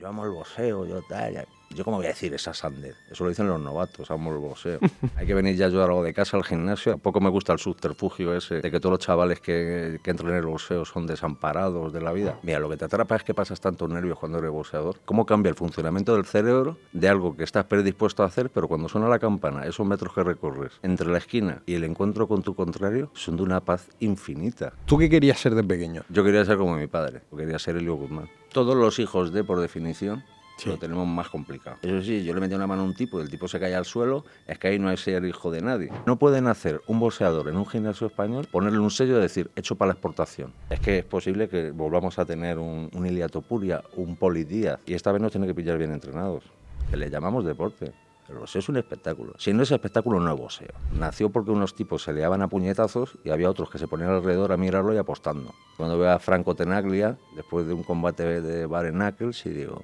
yo amo el boxeo, yo tal. Yo, ¿cómo voy a decir esa sandez? Eso lo dicen los novatos, amo el boxeo. Hay que venir ya yo algo de casa al gimnasio. Tampoco me gusta el subterfugio ese de que todos los chavales que entran en el boxeo son desamparados de la vida. Mira, lo que te atrapa es que pasas tantos nervios cuando eres boxeador. ¿Cómo cambia el funcionamiento del cerebro de algo que estás predispuesto a hacer, pero cuando suena la campana, esos metros que recorres entre la esquina y el encuentro con tu contrario son de una paz infinita? ¿Tú qué querías ser de pequeño? Yo quería ser como mi padre, yo quería ser Elio Guzmán. Todos los hijos de, por definición, Sí. lo tenemos más complicado. Eso sí, yo le metí una mano a un tipo y el tipo se cae al suelo, es que ahí no hay ser hijo de nadie. No pueden hacer un boxeador en un gimnasio español, ponerle un sello y decir, hecho para la exportación. Es que es posible que volvamos a tener un Ilia Topuria, un Poli Díaz, y esta vez nos tiene que pillar bien entrenados, que le llamamos deporte. El boxeo es un espectáculo. Si no es espectáculo, no es boxeo. Nació porque unos tipos se liaban a puñetazos y había otros que se ponían alrededor a mirarlo y apostando. Cuando veo a Franco Tenaglia, después de un combate de bare knuckles, y digo,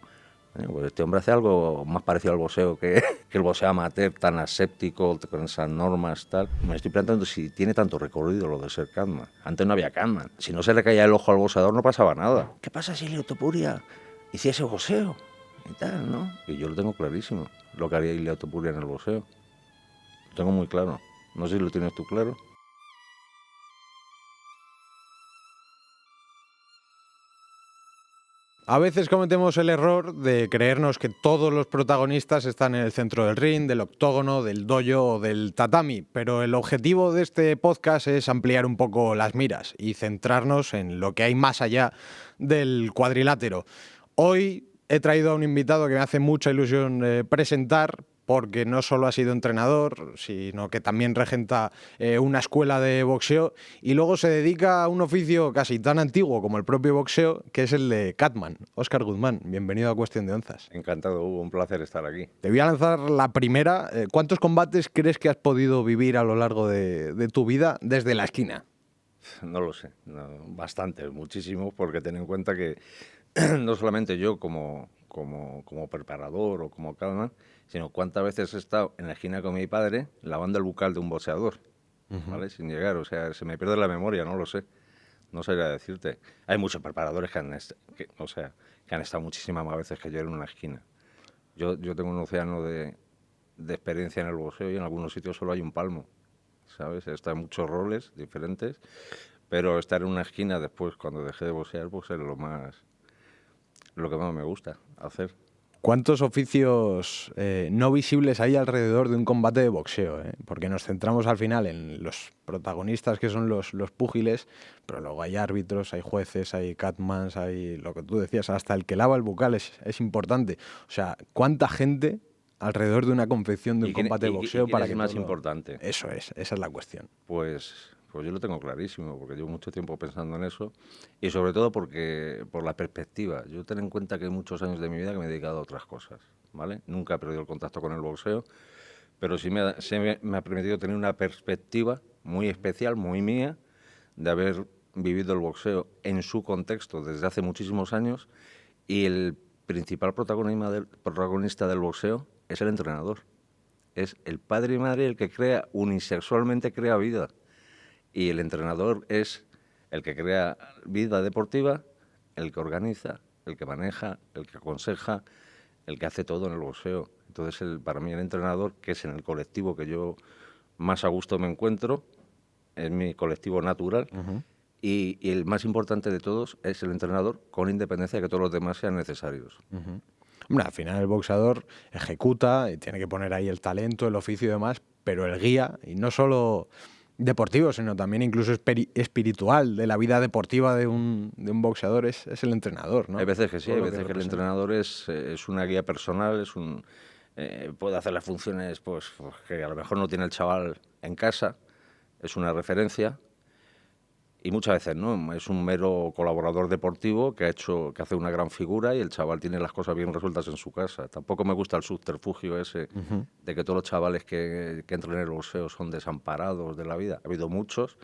pues este hombre hace algo más parecido al boxeo que el boxeo amateur, tan aséptico, con esas normas, tal. Me estoy planteando si tiene tanto recorrido lo de ser Catman. Antes no había Catman. Si no se le caía el ojo al boxeador, no pasaba nada. ¿Qué pasa si Ilia Topuria hiciese boxeo? Y tal, ¿no? Y yo lo tengo clarísimo, lo que haría Ilia Topuria en el boxeo. Lo tengo muy claro. No sé si lo tienes tú claro. A veces cometemos el error de creernos que todos los protagonistas están en el centro del ring, del octógono, del dojo o del tatami, pero el objetivo de este podcast es ampliar un poco las miras y centrarnos en lo que hay más allá del cuadrilátero. Hoy he traído a un invitado que me hace mucha ilusión presentar, porque no solo ha sido entrenador, sino que también regenta una escuela de boxeo y luego se dedica a un oficio casi tan antiguo como el propio boxeo, que es el de Catman. Óscar Guzmán, bienvenido a Cuestión de Onzas. Encantado, Hugo, un placer estar aquí. Te voy a lanzar la primera. ¿Cuántos combates crees que has podido vivir a lo largo de tu vida desde la esquina? No lo sé, no, bastantes, muchísimos, porque ten en cuenta que no solamente yo como preparador o como Catman, sino cuántas veces he estado en la esquina con mi padre lavando el bucal de un boxeador, ¿vale? Sin llegar, o sea, se me pierde la memoria, no lo sé, no sabría decirte. Hay muchos preparadores que han estado muchísimas más veces que yo en una esquina. Yo tengo un océano de experiencia en el boxeo y en algunos sitios solo hay un palmo, ¿sabes? He estado en muchos roles diferentes, pero estar en una esquina después, cuando dejé de boxear, pues es lo que más me gusta hacer. ¿Cuántos oficios no visibles hay alrededor de un combate de boxeo? Porque nos centramos al final en los protagonistas, que son los púgiles, pero luego hay árbitros, hay jueces, hay catmans, hay lo que tú decías, hasta el que lava el bucal es importante. O sea, ¿cuánta gente alrededor de una confección de un combate de boxeo ¿Y para es que más importante? Eso es, esa es la cuestión. Pues yo lo tengo clarísimo, porque llevo mucho tiempo pensando en eso, y sobre todo por la perspectiva. Yo ten en cuenta que hay muchos años de mi vida que me he dedicado a otras cosas, ¿vale? Nunca he perdido el contacto con el boxeo, pero sí me ha permitido tener una perspectiva muy especial, muy mía, de haber vivido el boxeo en su contexto desde hace muchísimos años, y el principal protagonista del boxeo es el entrenador. Es el padre y madre el que unisexualmente crea vida. Y el entrenador es el que crea vida deportiva, el que organiza, el que maneja, el que aconseja, el que hace todo en el boxeo. Entonces, para mí el entrenador, que es en el colectivo que yo más a gusto me encuentro, es mi colectivo natural, y el más importante de todos es el entrenador, con independencia de que todos los demás sean necesarios. Hombre, al final el boxeador ejecuta y tiene que poner ahí el talento, el oficio y demás, pero el guía, y no solo deportivo, sino también incluso espiritual de la vida deportiva de un boxeador es el entrenador, ¿no? Hay veces que sí, hay veces que el representa. entrenador es una guía personal, puede hacer las funciones pues que a lo mejor no tiene el chaval en casa, es una referencia, y muchas veces no, es un mero colaborador deportivo que hace una gran figura y el chaval tiene las cosas bien resueltas en su casa. Tampoco me gusta el subterfugio ese de que todos los chavales que entran en el boxeo son desamparados de la vida. Ha habido muchos,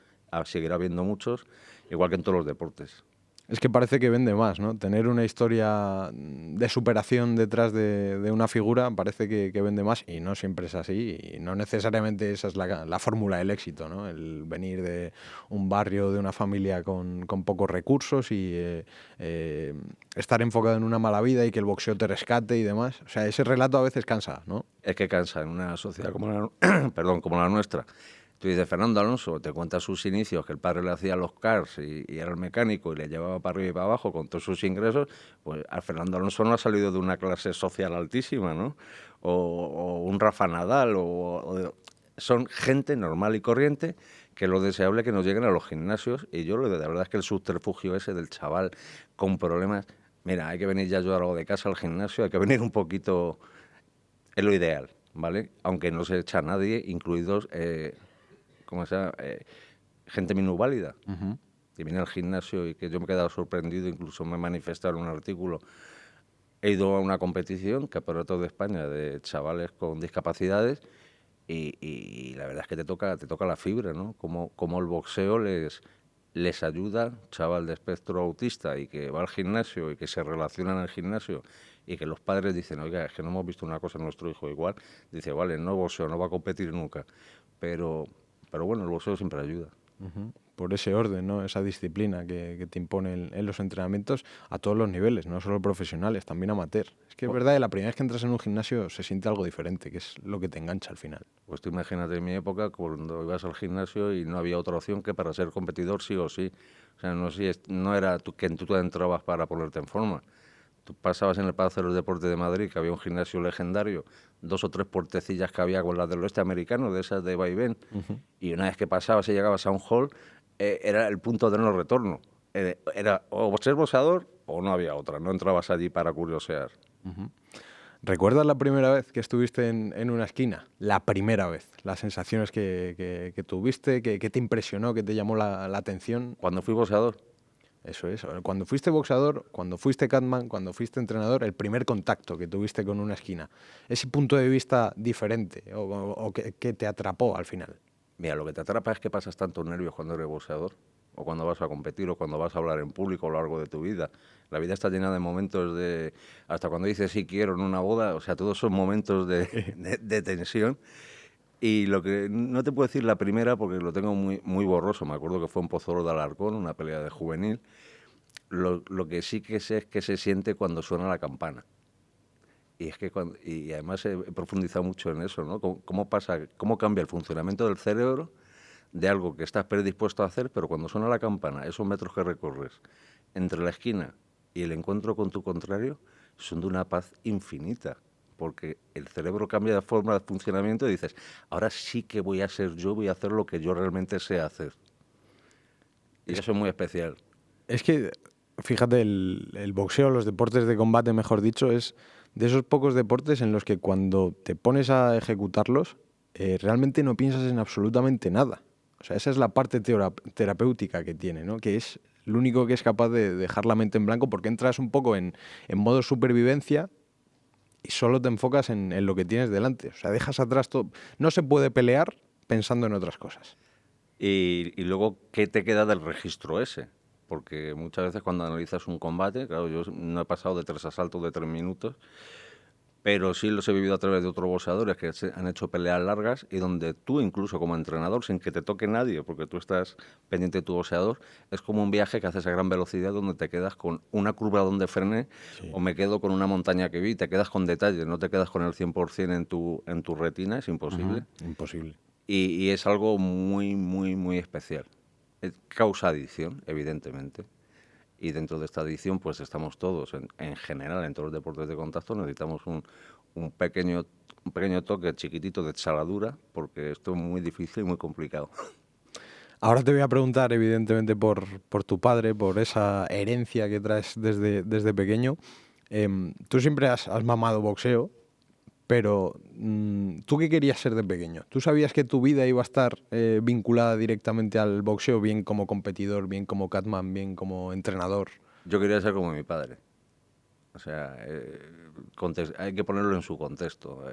seguirá habiendo muchos, igual que en todos los deportes. Es que parece que vende más, ¿no? Tener una historia de superación detrás de una figura parece que vende más y no siempre es así y no necesariamente esa es la fórmula del éxito, ¿no? El venir de un barrio, de una familia con pocos recursos y eh, estar enfocado en una mala vida y que el boxeo te rescate y demás. O sea, ese relato a veces cansa, ¿no? Es que cansa en una sociedad como perdón, como la nuestra. Tú dices, Fernando Alonso, te cuenta sus inicios, que el padre le hacía los cars y era el mecánico y le llevaba para arriba y para abajo con todos sus ingresos, pues a Fernando Alonso no ha salido de una clase social altísima, ¿no? O un Rafa Nadal, son gente normal y corriente que lo deseable es que nos lleguen a los gimnasios y yo la verdad es que el subterfugio ese del chaval con problemas, mira, hay que venir ya yo algo de casa al gimnasio, hay que venir un poquito, es lo ideal, ¿vale? Aunque no se echa a nadie, incluidos... como sea, gente minusválida, Ujú. que viene al gimnasio y que yo me he quedado sorprendido, incluso me he manifestado en un artículo. He ido a una competición, Campeonato de España, de chavales con discapacidades y la verdad es que te toca la fibra, ¿no? Como el boxeo les ayuda, chaval de espectro autista y que va al gimnasio y que se relaciona en el gimnasio y que los padres dicen, oiga, es que no hemos visto una cosa en nuestro hijo igual, dice, vale, no boxeo, no va a competir nunca, pero, pero bueno, el boxeo siempre ayuda. Ujú. Por ese orden, ¿no? Esa disciplina que te imponen en los entrenamientos a todos los niveles, no solo profesionales, también amateur. Es que es verdad que la primera vez que entras en un gimnasio se siente algo diferente, que es lo que te engancha al final. Pues tú imagínate en mi época cuando ibas al gimnasio y no había otra opción que para ser competidor sí o sí. O sea, no, no era que tú entrabas para ponerte en forma. Tú pasabas en el Palacio de los Deportes de Madrid, que había un gimnasio legendario, 2 o 3 puertecillas que había con las del oeste americano, de esas de vaivén, y una vez que pasabas y llegabas a un hall, era el punto de no retorno. Era o ser boxeador o no había otra, no entrabas allí para curiosear. Ujú. ¿Recuerdas la primera vez que estuviste en una esquina? La primera vez. Las sensaciones que tuviste, que te impresionó, que te llamó la atención. Cuando fui boxeador, Eso es. Cuando fuiste boxeador, cuando fuiste catman, cuando fuiste entrenador, el primer contacto que tuviste con una esquina. Ese punto de vista diferente o que te atrapó al final. mira, lo que te atrapa es que pasas tantos nervios cuando eres boxeador, o cuando vas a competir, o cuando vas a hablar en público a lo largo de tu vida. La vida está llena de momentos de... Hasta cuando dices sí quiero en una boda, o sea, todos son momentos de tensión. Y lo que no te puedo decir la primera porque lo tengo muy borroso. Me acuerdo que fue en Pozuelo de Alarcón, una pelea de juvenil. Lo que sí que sé es que se siente cuando suena la campana. Y es que y además he profundizado mucho en eso, ¿no? Cómo pasa, cómo cambia el funcionamiento del cerebro de algo que estás predispuesto a hacer, pero cuando suena la campana, esos metros que recorres entre la esquina y el encuentro con tu contrario son de una paz infinita, porque el cerebro cambia de forma de funcionamiento y dices, ahora sí que voy a ser yo, voy a hacer lo que yo realmente sé hacer. Y eso es muy especial. Es que, fíjate, el boxeo, los deportes de combate, mejor dicho, es de esos pocos deportes en los que cuando te pones a ejecutarlos, realmente no piensas en absolutamente nada. O sea, esa es la parte terapéutica que tiene, ¿no? Que es lo único que es capaz de dejar la mente en blanco porque entras un poco en modo supervivencia y solo te enfocas en lo que tienes delante. O sea, dejas atrás todo. No se puede pelear pensando en otras cosas. Y luego, ¿qué te queda del registro ese? Porque muchas veces cuando analizas un combate, claro, yo no he pasado de 3 asaltos de 3 minutos, pero sí los he vivido a través de otros boxeadores que han hecho peleas largas y donde tú incluso como entrenador, sin que te toque nadie, porque tú estás pendiente de tu boxeador, es como un viaje que haces a gran velocidad donde te quedas con una curva donde frené Sí. o me quedo con una montaña que vi, te quedas con detalles, no te quedas con el 100% en tu retina, es imposible. Imposible. Y es algo muy especial. Causa adicción, evidentemente. Y dentro de esta adicción, pues estamos todos, en general, en todos los deportes de contacto, necesitamos un pequeño toque chiquitito de chaladura, porque esto es muy difícil y muy complicado. Ahora te voy a preguntar, evidentemente, por tu padre, por esa herencia que traes desde pequeño. Tú siempre has mamado boxeo, pero ¿tú qué querías ser de pequeño? ¿Tú sabías que tu vida iba a estar vinculada directamente al boxeo, bien como competidor, bien como catman, bien como entrenador? Yo quería ser como mi padre. O sea, hay que ponerlo en su contexto.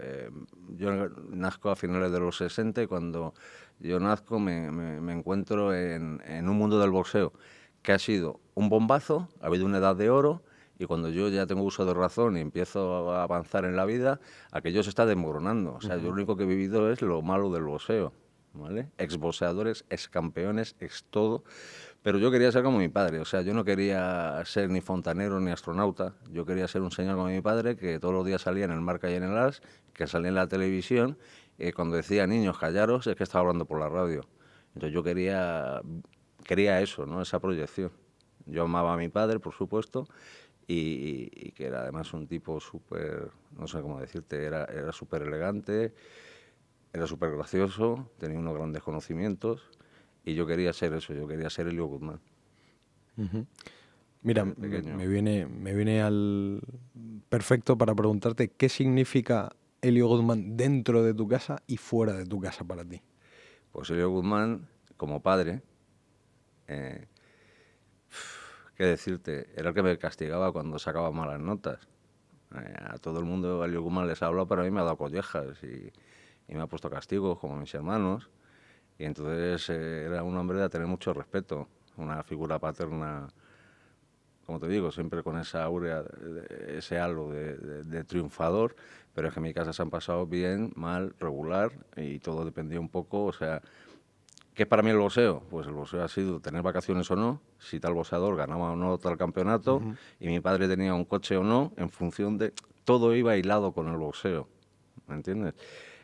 Yo nazco a finales de los 60 y cuando yo nazco me encuentro en un mundo del boxeo que ha sido un bombazo, ha habido una edad de oro, y cuando yo ya tengo uso de razón y empiezo a avanzar en la vida, aquello se está desmoronando. O sea, yo lo único que he vivido es lo malo del boxeo, ¿vale? Exboxeadores, excampeones, ex todo. Pero yo quería ser como mi padre, o sea, yo no quería ser ni fontanero ni astronauta, yo quería ser un señor como mi padre que todos los días salía en el Marca y en el As, que salía en la televisión, y cuando decía niños, callaros, es que estaba hablando por la radio. Entonces yo quería eso, ¿no? Esa proyección. Yo amaba a mi padre, por supuesto, y que era además un tipo súper, no sé cómo decirte, era súper elegante, era súper gracioso, tenía unos grandes conocimientos, y yo quería ser eso, yo quería ser Elio Guzmán. Mira, Desde pequeño. me viene al perfecto para preguntarte qué significa Elio Guzmán dentro de tu casa y fuera de tu casa para ti. Pues Elio Guzmán, como padre, qué decirte, era el que me castigaba cuando sacaba malas notas. A todo el mundo Elio Guzmán les ha hablado, pero a mí me ha dado collejas y me ha puesto castigos, como a mis hermanos. Y entonces era un hombre de tener mucho respeto, una figura paterna, como te digo, siempre con esa aurea, ese halo de triunfador, pero es que en mi casa se han pasado bien, mal, regular, y todo dependía un poco, o sea, ¿qué es para mí el boxeo? Pues el boxeo ha sido tener vacaciones o no, si tal boxeador ganaba o no tal campeonato, y mi padre tenía un coche o no, en función de... Todo iba hilado con el boxeo, ¿me entiendes?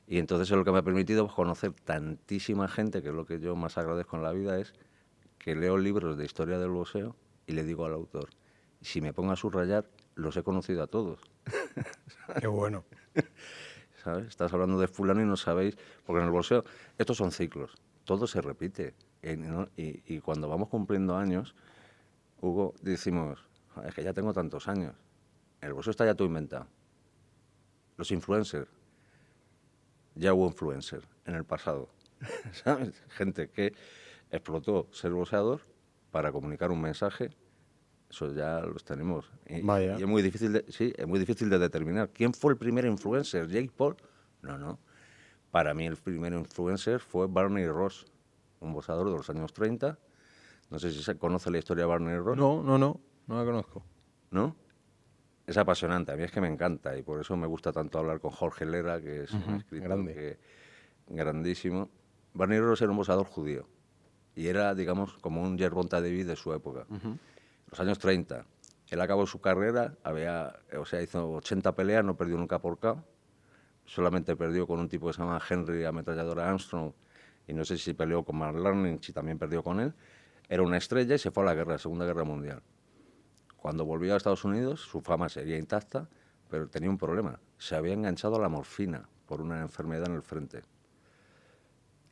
Y entonces es lo que me ha permitido conocer tantísima gente, que es lo que yo más agradezco en la vida, es que leo libros de historia del boxeo y le digo al autor, si me pongo a subrayar, los he conocido a todos. Qué bueno. ¿Sabes? Estás hablando de fulano y no sabéis, porque en el boxeo estos son ciclos, todo se repite. Y cuando vamos cumpliendo años, Hugo, decimos, es que ya tengo tantos años, el boxeo está ya todo inventado. Los influencers, ya hubo influencer en el pasado, ¿sabes? Gente que explotó ser boxeador para comunicar un mensaje, eso ya los tenemos. Vaya. Y es muy difícil es muy difícil de determinar. ¿Quién fue el primer influencer? ¿Jake Paul? No. Para mí el primer influencer fue Barney Ross, un boxeador de los años 30. No sé si se conoce la historia de Barney Ross. No la conozco. ¿No? Es apasionante, a mí es que me encanta y por eso me gusta tanto hablar con Jorge Lera, que es un escritor grandísimo. Barney Ross era un boxeador judío y era, digamos, como un Gervonta Davis de su época. Los años 30. Él acabó su carrera, hizo 80 peleas, no perdió nunca por KO. Solamente perdió con un tipo que se llama Henry Ametralladora Armstrong, y no sé si peleó con Mark Larning, si también perdió con él. Era una estrella y se fue a la Segunda Guerra Mundial. Cuando volvió a Estados Unidos, su fama seguía intacta, pero tenía un problema. Se había enganchado a la morfina por una enfermedad en el frente.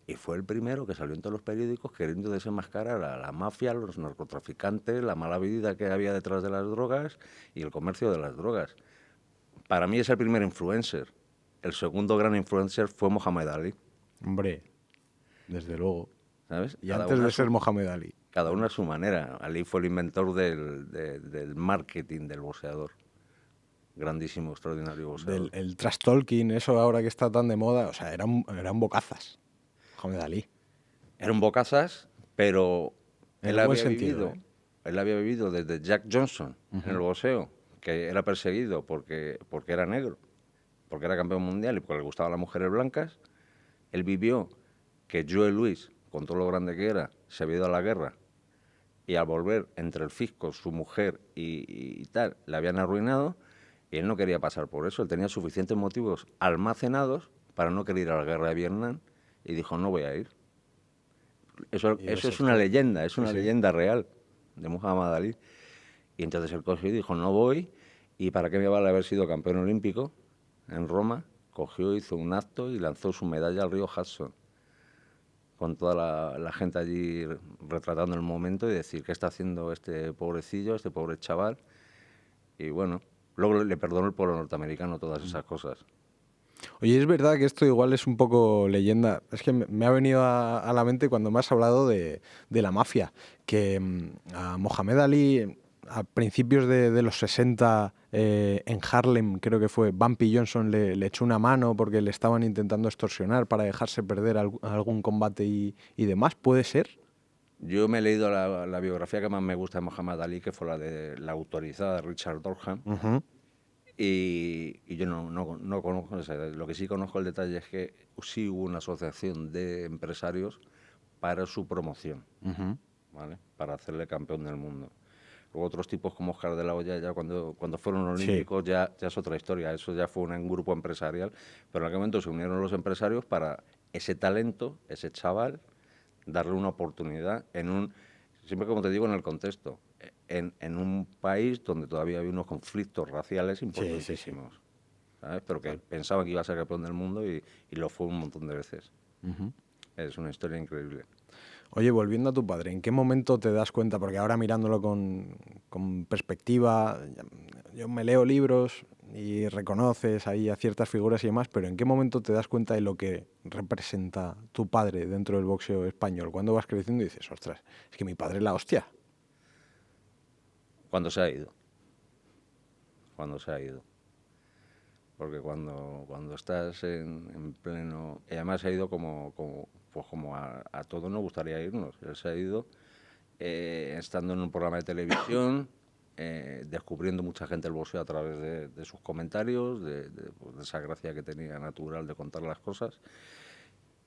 Y fue el primero que salió en todos los periódicos queriendo desenmascarar a la mafia, los narcotraficantes, la mala vida que había detrás de las drogas y el comercio de las drogas. Para mí es el primer influencer. El segundo gran influencer fue Mohamed Ali. Hombre, desde luego. ¿Sabes? Y antes de ser Mohamed Ali. Cada uno a su manera. Ali fue el inventor del marketing del boxeador. Grandísimo, extraordinario boxeador. El trash talking, eso ahora que está tan de moda, o sea, eran bocazas. Mohamed Ali. Era un bocazas, pero él había sentido, vivido. Él había vivido desde Jack Johnson en el boxeo, que era perseguido porque era negro, porque era campeón mundial y porque le gustaban las mujeres blancas. Él vivió que Joe Louis, con todo lo grande que era, se había ido a la guerra y al volver entre el fisco, su mujer y tal, le habían arruinado y él no quería pasar por eso. Él tenía suficientes motivos almacenados para no querer ir a la guerra de Vietnam y dijo, no voy a ir. Eso es una leyenda, es una leyenda real de Muhammad Ali. Y entonces él cogió y dijo, no voy, y ¿para qué me vale haber sido campeón olímpico en Roma? Cogió, hizo un acto y lanzó su medalla al río Hudson, con toda la gente allí retratando el momento y decir, ¿qué está haciendo este pobrecillo, este pobre chaval? Y bueno, luego le perdonó el pueblo norteamericano todas esas cosas. Oye, es verdad que esto igual es un poco leyenda. Es que me ha venido a la mente cuando me has hablado de la mafia, que a Mohamed Ali, a principios de los 60, en Harlem, creo que fue, Bumpy Johnson le echó una mano porque le estaban intentando extorsionar para dejarse perder algún combate y demás. ¿Puede ser? Yo me he leído la biografía que más me gusta de Muhammad Ali, que fue la de la autorizada de Richard Dorham, y yo no conozco, o sea, lo que sí conozco el detalle es que sí hubo una asociación de empresarios para su promoción, ¿vale? Para hacerle campeón del mundo. Luego otros tipos como Oscar de la Hoya, ya cuando fueron olímpicos, ya es otra historia, eso ya fue un grupo empresarial, pero en aquel momento se unieron los empresarios para ese talento, ese chaval, darle una oportunidad siempre como te digo, en el contexto, en un país donde todavía había unos conflictos raciales importantísimos, ¿sabes? Pero que pensaban que iba a ser campeón del mundo y lo fue un montón de veces. Es una historia increíble. Oye, volviendo a tu padre, ¿en qué momento te das cuenta? Porque ahora mirándolo con perspectiva, yo me leo libros y reconoces ahí a ciertas figuras y demás, pero ¿en qué momento te das cuenta de lo que representa tu padre dentro del boxeo español? ¿Cuándo vas creciendo y dices, ostras, es que mi padre es la hostia? Cuando se ha ido. Cuando se ha ido. Porque cuando estás en pleno... Y además se ha ido como a todos nos gustaría irnos. Él se ha ido estando en un programa de televisión, descubriendo mucha gente el boxeo a través de sus comentarios, de esa gracia que tenía natural de contar las cosas,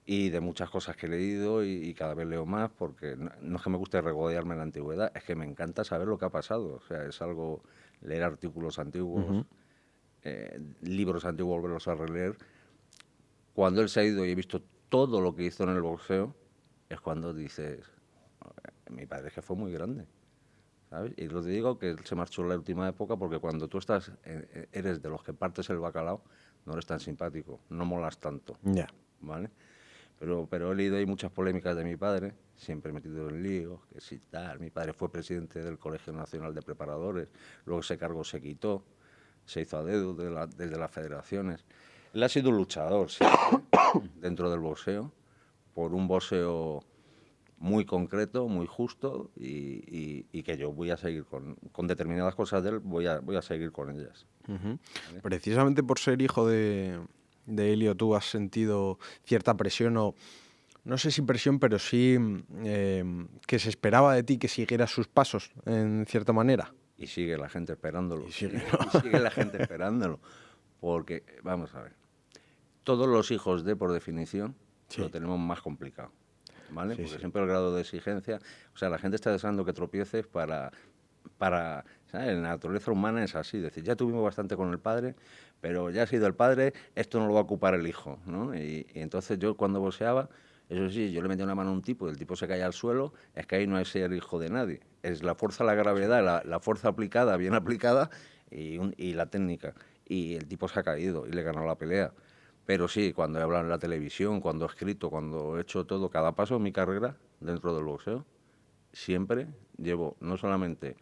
y de muchas cosas que he leído y cada vez leo más, porque no es que me guste regodearme en la antigüedad, es que me encanta saber lo que ha pasado. O sea, es algo, leer artículos antiguos, libros antiguos, volverlos a releer. Cuando él se ha ido y he visto todo lo que hizo en el boxeo, es cuando dices, mi padre es que fue muy grande, ¿sabes? Y lo te digo que él se marchó en la última época porque cuando tú eres de los que partes el bacalao, no eres tan simpático, no molas tanto, ¿vale? Pero he leído ahí muchas polémicas de mi padre, siempre metido en líos, que si tal. Mi padre fue presidente del Colegio Nacional de Preparadores, luego ese cargo se quitó, se hizo a dedo desde las federaciones. Él ha sido un luchador siempre dentro del boxeo, por un boxeo muy concreto, muy justo, y que yo voy a seguir con determinadas cosas de él, voy a seguir con ellas. ¿Vale? Precisamente por ser hijo de Helio, ¿tú has sentido cierta presión o, no sé si presión, pero sí que se esperaba de ti que siguieras sus pasos, en cierta manera? Y sigue la gente esperándolo. Y sigue la gente esperándolo. Porque, vamos a ver, todos los hijos por definición, lo tenemos más complicado, ¿vale? Porque siempre el grado de exigencia, o sea, la gente está deseando que tropieces para ¿sabes? La naturaleza humana es así, es decir, ya tuvimos bastante con el padre, pero ya ha sido el padre, esto no lo va a ocupar el hijo, ¿no? Y entonces yo cuando boxeaba, eso sí, yo le metía una mano a un tipo y el tipo se caía al suelo, es que ahí no es ser hijo de nadie, es la fuerza, la gravedad, la fuerza aplicada, bien aplicada, y la técnica. Y el tipo se ha caído y le ganó la pelea. Pero sí, cuando he hablado en la televisión, cuando he escrito, cuando he hecho todo, cada paso en mi carrera dentro del boxeo, siempre llevo no solamente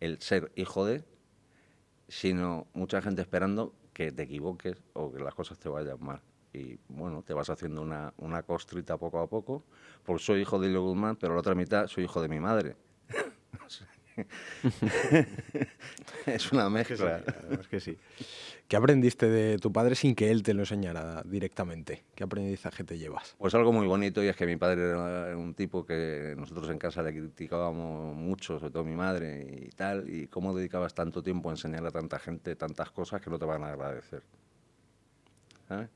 el ser hijo de, sino mucha gente esperando que te equivoques o que las cosas te vayan mal. Y bueno, te vas haciendo una costrita poco a poco, porque soy hijo de Helio Guzmán, pero la otra mitad soy hijo de mi madre. Es una mezcla. Es que sí. ¿Qué aprendiste de tu padre sin que él te lo enseñara directamente? ¿Qué aprendizaje te llevas? Pues algo muy bonito, y es que mi padre era un tipo que nosotros en casa le criticábamos mucho, sobre todo mi madre y tal, y cómo dedicabas tanto tiempo a enseñarle a tanta gente tantas cosas que no te van a agradecer. ¿Sabes?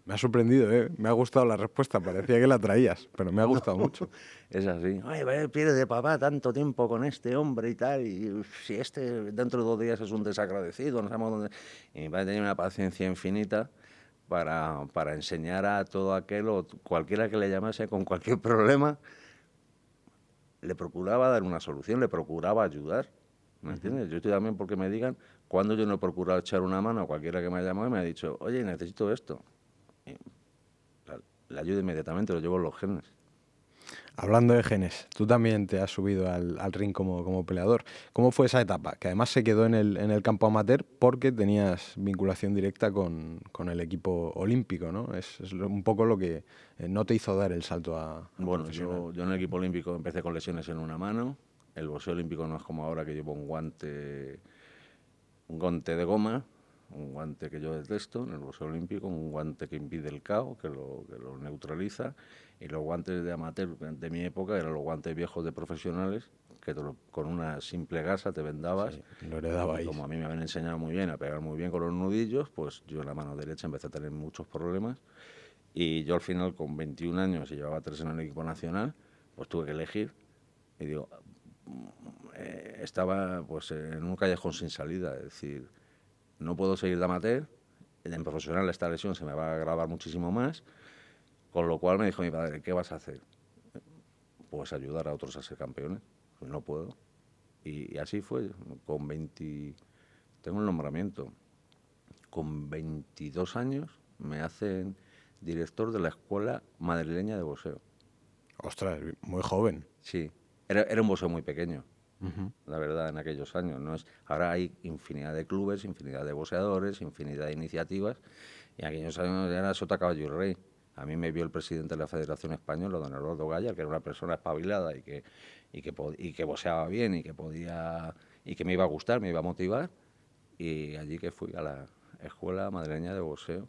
Me ha sorprendido, ¿eh? Me ha gustado la respuesta, parecía que la traías, pero me ha gustado mucho. Es así. Oye, pierde papá tanto tiempo con este hombre y tal, y si este dentro de 2 días es un desagradecido, no sabemos dónde... Y mi padre tenía una paciencia infinita para enseñar a todo aquel o cualquiera que le llamase con cualquier problema, le procuraba dar una solución, le procuraba ayudar. ¿Me entiendes? Yo estoy también porque me digan, cuando yo no he procurado echar una mano a cualquiera que me ha llamado y me ha dicho, oye, necesito esto. Le ayudo inmediatamente, lo llevo en los genes. Hablando de genes, tú también te has subido al ring como peleador. ¿Cómo fue esa etapa? Que además se quedó en el campo amateur porque tenías vinculación directa con el equipo olímpico, ¿no? Es un poco lo que no te hizo dar el salto a Bueno, profesional. yo en el equipo olímpico empecé con lesiones en una mano. El boxeo olímpico no es como ahora que llevo un guante de goma, un guante que yo detesto en el boxeo olímpico, un guante que impide el KO, que lo neutraliza, y los guantes de amateur de mi época eran los guantes viejos de profesionales, que con una simple gasa te vendabas. Sí, lo heredabais. Y como a mí me habían enseñado muy bien a pegar muy bien con los nudillos, pues yo en la mano derecha empecé a tener muchos problemas. Y yo al final, con 21 años y llevaba 3 en el equipo nacional, pues tuve que elegir. Y digo, estaba pues en un callejón sin salida, es decir, no puedo seguir de amateur, en profesional esta lesión se me va a agravar muchísimo más, con lo cual me dijo mi padre, ¿qué vas a hacer? Pues ayudar a otros a ser campeones. Pues no puedo. Y así fue, con 20, tengo el nombramiento, con 22 años me hacen director de la Escuela Madrileña de Boxeo. Ostras, muy joven. Sí, era un boxeo muy pequeño, la verdad, en aquellos años. No es, ahora hay infinidad de clubes, infinidad de boxeadores, infinidad de iniciativas, y en aquellos años era sota, caballo y rey. A mí me vio el presidente de la Federación Española, don Eduardo Gallar, que era una persona espabilada y que boxeaba bien y que podía y que me iba a gustar, me iba a motivar, y allí que fui a la Escuela Madrileña de Boxeo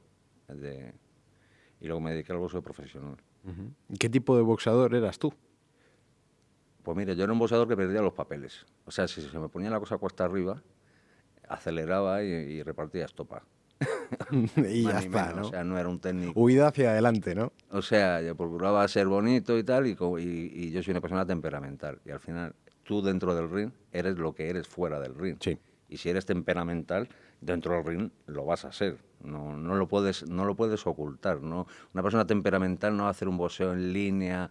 y luego me dediqué al boxeo profesional. ¿Qué tipo de boxeador eras tú? Pues mire, yo era un boxeador que perdía los papeles. O sea, si se me ponía la cosa cuesta arriba, aceleraba y repartía estopa. Y Más ya ni está, menos. ¿no? O sea, no era un técnico. Huida hacia adelante, ¿no? O sea, yo procuraba ser bonito y tal, y yo soy una persona temperamental. Y al final, tú dentro del ring eres lo que eres fuera del ring. Sí. Y si eres temperamental, dentro del ring lo vas a ser. No lo puedes ocultar. ¿No? Una persona temperamental no va a hacer un boxeo en línea.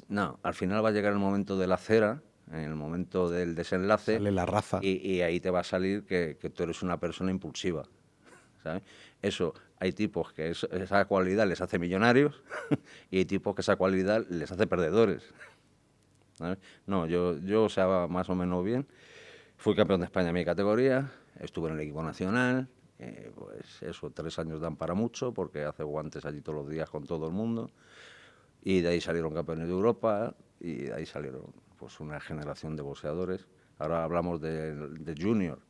No, al final va a llegar el momento de la cera, en el momento del desenlace. Sale la raza. Y ahí te va a salir que tú eres una persona impulsiva. ¿Sabes? Eso, hay tipos que esa cualidad les hace millonarios y hay tipos que esa cualidad les hace perdedores. ¿Sabes? No, yo sea más o menos bien. Fui campeón de España en mi categoría, estuve en el equipo nacional, pues eso, 3 años dan para mucho porque hace guantes allí todos los días con todo el mundo. Y de ahí salieron campeones de Europa y de ahí salieron pues una generación de boxeadores. Ahora hablamos de junior.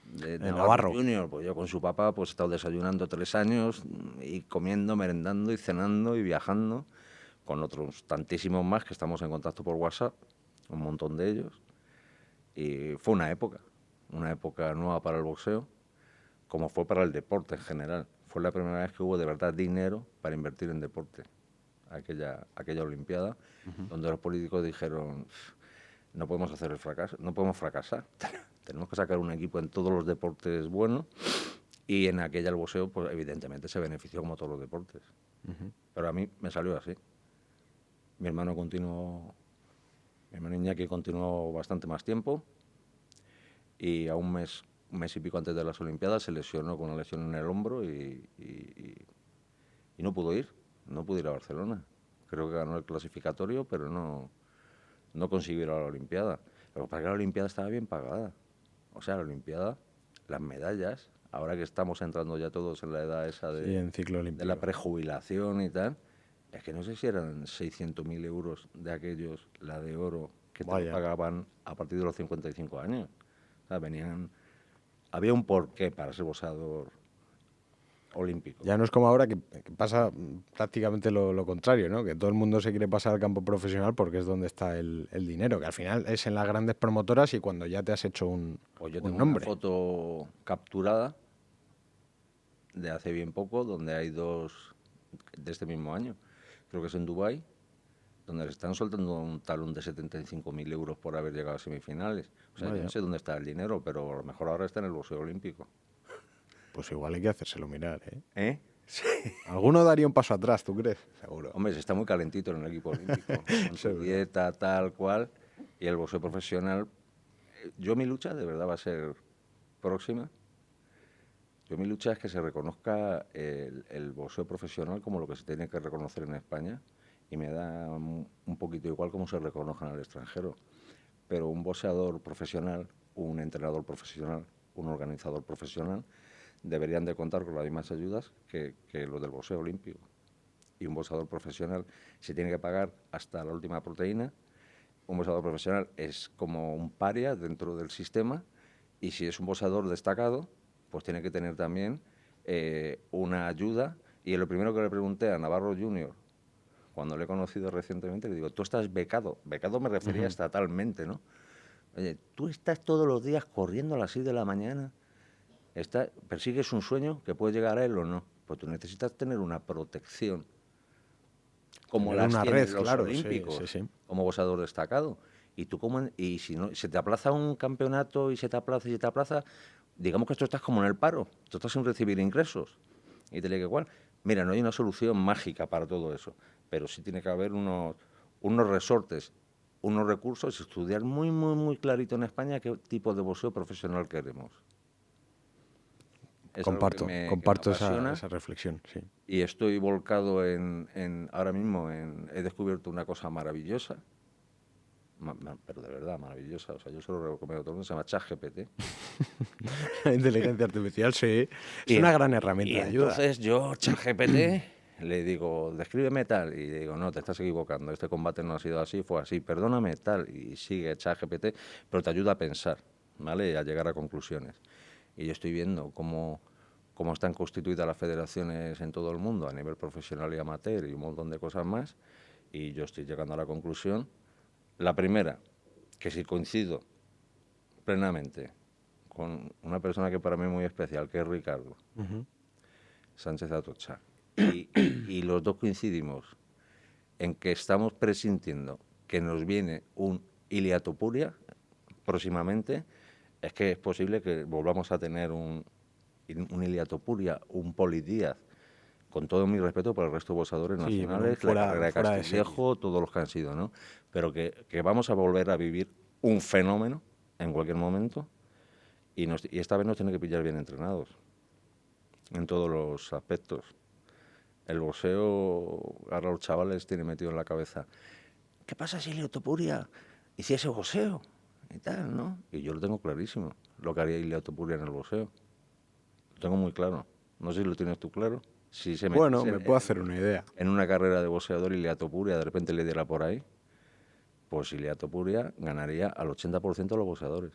De Navarro Junior, pues yo con su papá pues he estado desayunando 3 años y comiendo, merendando y cenando y viajando con otros tantísimos más que estamos en contacto por WhatsApp, un montón de ellos. Y fue una época nueva para el boxeo, como fue para el deporte en general. Fue la primera vez que hubo de verdad dinero para invertir en deporte, aquella Olimpiada, donde los políticos dijeron, no podemos hacer el fracaso, no podemos fracasar. Tenemos que sacar un equipo en todos los deportes buenos, y en aquella el boxeo, pues evidentemente se benefició como todos los deportes. Pero a mí me salió así. Mi hermano Iñaki continuó bastante más tiempo, y a un mes y pico antes de las Olimpiadas se lesionó con una lesión en el hombro y no pudo ir a Barcelona. Creo que ganó el clasificatorio, pero no consiguió ir a la Olimpiada. Lo que pasa es que la Olimpiada estaba bien pagada. O sea, la Olimpiada, las medallas, ahora que estamos entrando ya todos en la edad esa en ciclo olímpico, de la prejubilación y tal, es que no sé si eran 600.000 euros de aquellos, la de oro, que te pagaban a partir de los 55 años. O sea, había un porqué para ser boxeador olímpico. Ya no es como ahora que pasa prácticamente lo contrario, ¿no? Que todo el mundo se quiere pasar al campo profesional porque es donde está el dinero, que al final es en las grandes promotoras y cuando ya te has hecho un Pues yo tengo nombre. una foto capturada de hace bien poco, donde hay 2 de este mismo año. Creo que es en Dubái, donde le están soltando un talón de 75.000 euros por haber llegado a semifinales. O sea, yo no sé dónde está el dinero, pero a lo mejor ahora está en el boxeo olímpico. Pues igual hay que hacérselo mirar, ¿eh? ¿Eh? Sí. Alguno daría un paso atrás, ¿tú crees? Seguro. Hombre, se está muy calentito en el equipo olímpico, con su dieta tal cual, y el boxeo profesional. Mi lucha de verdad va a ser próxima. Mi lucha es que se reconozca el boxeo profesional como lo que se tiene que reconocer en España, y me da un poquito igual cómo se reconozcan al extranjero. Pero un boxeador profesional, un entrenador profesional, un organizador profesional, deberían de contar con las mismas ayudas que los del boxeo olímpico. Y un boxeador profesional se tiene que pagar hasta la última proteína. Un boxeador profesional es como un paria dentro del sistema, y si es un boxeador destacado, pues tiene que tener también una ayuda. Y lo primero que le pregunté a Navarro Junior, cuando le he conocido recientemente, le digo, tú estás becado. Becado me refería estatalmente, ¿no? Oye, tú estás todos los días corriendo a las 6 de la mañana, persigues un sueño que puede llegar a él o no. Pues tú necesitas tener una protección, como Tener las una tienen red, los claro, olímpicos, sí. como boxeador destacado. Y tú y si no, se te aplaza un campeonato y se te aplaza, digamos que tú estás como en el paro, tú estás sin recibir ingresos. Y te digo igual, mira, no hay una solución mágica para todo eso, pero sí tiene que haber unos resortes, unos recursos, estudiar muy, muy, muy clarito en España qué tipo de boxeo profesional queremos. Es algo que me Comparto apasiona. esa reflexión, sí. Y estoy volcado ahora mismo he descubierto una cosa maravillosa, pero de verdad maravillosa, o sea, yo se lo recomiendo a todo el mundo, se llama ChatGPT. La inteligencia artificial, sí, es Y, una en- gran herramienta y de ayuda. entonces yo, ChatGPT, le digo, descríbeme tal, y le digo, no, te estás equivocando, este combate no ha sido así, fue así, perdóname tal, y sigue ChatGPT, pero te ayuda a pensar, ¿vale? Y a llegar a conclusiones. Y yo estoy viendo cómo están constituidas las federaciones en todo el mundo, a nivel profesional y amateur, y un montón de cosas más, y yo estoy llegando a la conclusión, la primera, que si coincido plenamente con una persona que para mí es muy especial, que es Ricardo Sánchez Atocha, y los dos coincidimos en que estamos presintiendo que nos viene un Ilia Topuria próximamente, es que es posible que volvamos a tener un Ilia Topuria, un Poli Díaz, con todo mi respeto por el resto de boxeadores Sí, pero nacionales, la carrera de Castillejo, todos los que han sido, ¿no? Pero que vamos a volver a vivir un fenómeno en cualquier momento y esta vez nos tiene que pillar bien entrenados en todos los aspectos. El boxeo, ahora los chavales tienen metido en la cabeza, ¿qué pasa si Ilia Topuria hiciese boxeo? Y tal, ¿no? Y yo lo tengo clarísimo, lo que haría Ilia Topuria en el boxeo. Lo tengo muy claro. No sé si lo tienes tú claro. Si se Bueno, metiese me puedo hacer una idea. en una carrera de boxeador Ilia Topuria, de repente le diera por ahí, pues Ilia Topuria ganaría al 80% de los boxeadores.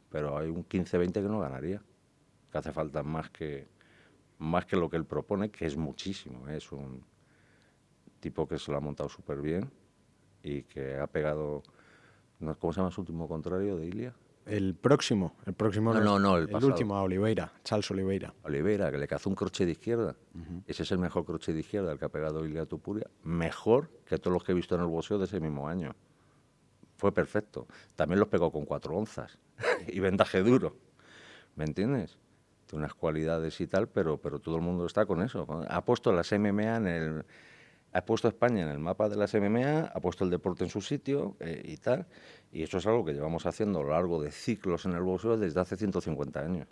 Pero hay un 15-20 que no ganaría. Que hace falta más que lo que él propone, que es muchísimo. Es un tipo que se lo ha montado súper bien y que ha pegado... ¿Cómo se llama su último contrario de Ilia? El próximo No, el el pasado. último a Oliveira, Charles Oliveira. Oliveira, que le cazó un crochet de izquierda. Ese es el mejor crochet de izquierda, el que ha pegado Ilia Topuria. Mejor que todos los que he visto en el boxeo de ese mismo año. Fue perfecto. También los pegó con 4 onzas y vendaje duro. ¿Me entiendes? Tiene unas cualidades y tal, pero todo el mundo está con eso. Ha puesto las MMA ha puesto a España en el mapa de las MMA, ha puesto el deporte en su sitio y tal. Y eso es algo que llevamos haciendo a lo largo de ciclos en el boxeo desde hace 150 años.